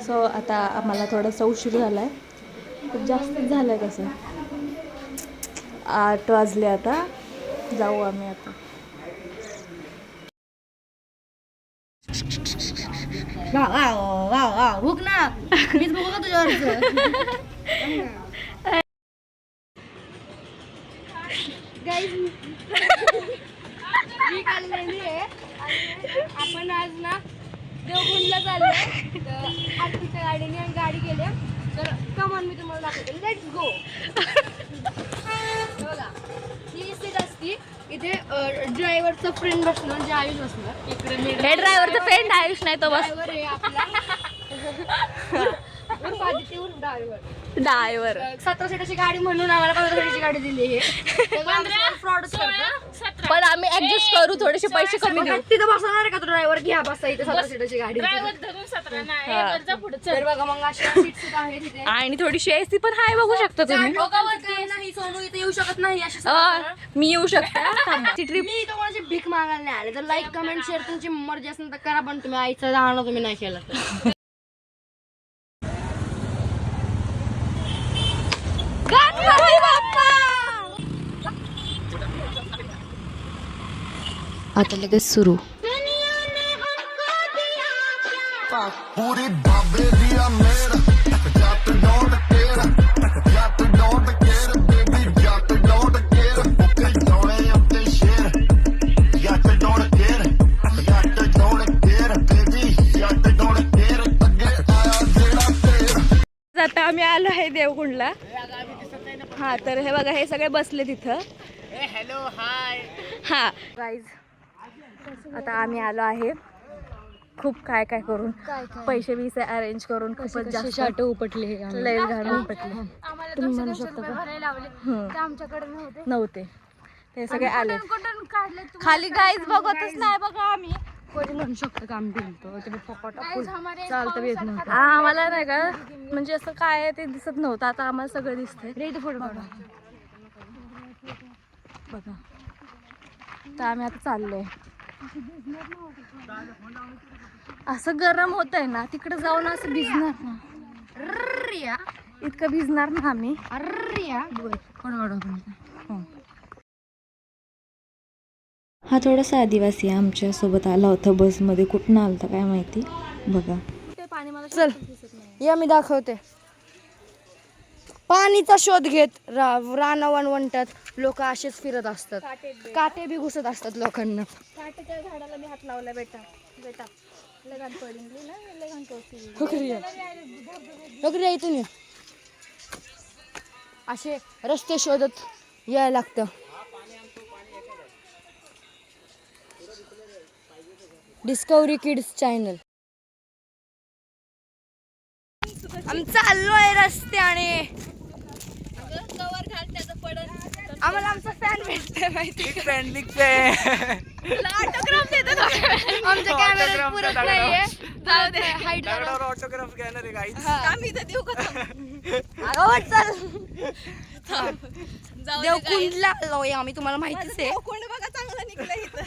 So आता आम्हाला थोडासा उशीर झाला आहे, खूप जास्त झालं आहे कसं. 8 वाजले आता, जाऊ आम्ही आता. हुक ना, मीच बघू का तुझ्यावरचं. मी काढलेली आहे. आपण आज ना देवगुंडला चाललोय, तर आरतीच्या गाडीने आणि गाडी गेल्या. तर कमान मी तुम्हाला दाखवते. Let's go. बघा, ही सीट असती इथे, ड्रायव्हरचा फ्रेंड बसणार, जे आयुष बसणार इकडे. हे ड्रायव्हरचा फ्रेंड आयुष नाही तो बस ड्रायव्हर आहे आपला. ड्रायव्हर 17 सीटाची गाडी म्हणून आम्हाला 15 सीटाची गाडी दिली आहे. फ्रॉड करतो, पण आम्ही ऍडजस्ट करू, थोडेसे पैसे कमी देऊ. तिथं बसणार आहे का तो ड्रायव्हर? घ्या बसा इथे 17 सीटाची गाडी. तर बघा मग अशा सीट आहे तिथे. आणि थोडीशी एसी पण आहे, बघू शकता तुम्ही. नाही सोनू इथे येऊ शकत नाही अशी. मी येऊ शकते. ट्रिप मी इथं कोणाची भीक मागायला नाही आले. तर लाईक कमेंट शेअर तुमची मर्जी असेल तर करा, पण तुम्ही आईचं राहणं तुम्ही नाही केलं तर. आता लगेच सुरू. आता आम्ही आलो आहे देवकुंडला. हा, तर हे बघा, हे सगळे बसले तिथं. Hello hi. हा गाईज, आता आम्ही आलो आहे. खूप काय काय करून, पैसे बिसे अरेंज करून, खूपच जास्त उपटले, लय घालून उपटले. तुम्ही म्हणू शकता का? आमच्याकडे नव्हते, ते सगळे आले खाली. गाईज बघतच नाही बघा आम्ही. कोणी म्हणू शकतं का आम्ही दिलतो ते चालतं येत नव्हतं. आम्हाला नाही का, म्हणजे असं काय आहे ते दिसत नव्हतं. आता आम्हाला सगळं दिसतंय. रे इथं फोटो काढा बघा. तर आम्ही आता चाललोय. असं गरम होत आहे ना, तिकडे जाऊन असं भिजणार ना. रिया इतकं भिजणार ना आम्ही. रिया फोटो काढा. हा थोडासा आदिवासी आमच्या सोबत आला होता बसमध्ये. कुठून आला होता काय माहिती. बघा, चल या मी दाखवते. पाणीचा शोध घेत राना वणवणतात लोक असेच फिरत असतात. काटे बी घुसत असतात लोकांना. काटेच्या झाडाला मी हात लावला बेटा. बेटा लगान पडली ना, लगान टोचली. नोकरी इथून ये. असे रस्ते शोधत यायला लागतं. Discovery kids channel. आम्ही चाललोय रस्त्याने. आम्हाला आमचा फॅन भेटतोय माहिती. आमच्या कॅमेऱ्यात पुरत नाहीये. जाऊ दे, हाईट ऑटोग्राफ घेणार आहे गाईज. आम्ही तर देऊ का? चल देवकुंडला आलोय आम्ही, तुम्हाला माहितीच आहे. कोण बघा चांगलं निघलं इथं.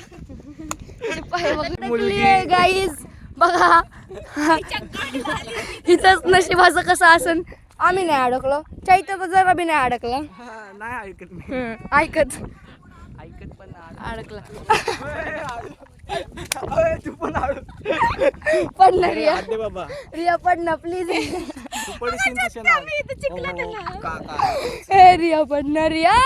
गाईज बघा, हिचंच नशिबाचं कसं असन. आम्ही नाही अडकलो, चैत्य तर जरा बी नाही अडकला. नाही ऐकत मी. ऐकत पण अडकला. तू पण पडणार रिया. बाबा रिया पडणार प्लीज. तू पडशील ए रिया पडणार. रिया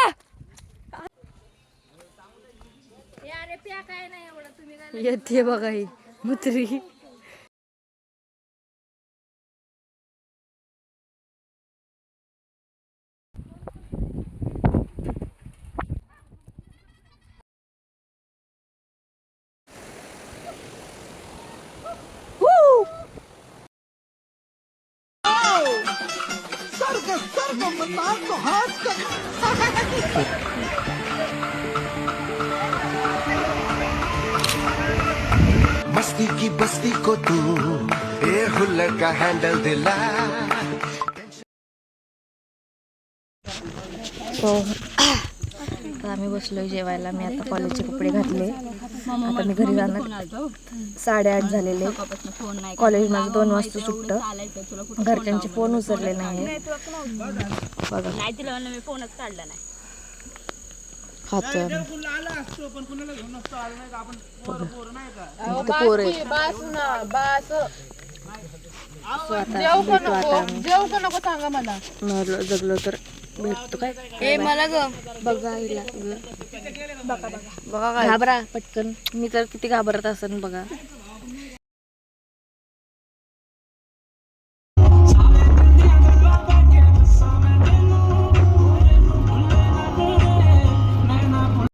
येते बघा ही मुत्री. मस्ती की बस्ती को तू ए हुल्लड़ का हैंडल दिला. तर आम्ही बसलोय जेवायला. मी आता कॉलेजचे कपडे घातले. आता मी घरी जाणार. 8:30 झालेले. कॉलेज माझं 2 वाजता सुटतं. घरच्यांचे फोन उचलले नाही बघा. नाही तिला मी फोनच काढला नाही. खातोय आम्ही. इथं पोरं आहेत. So आता भेटू आता आम्ही. मरलो जगलो तर भेटतो काय. ए मला ग बघा हिला बघा घाबरा पटकन. मी तर किती घाबरत असेल बघा.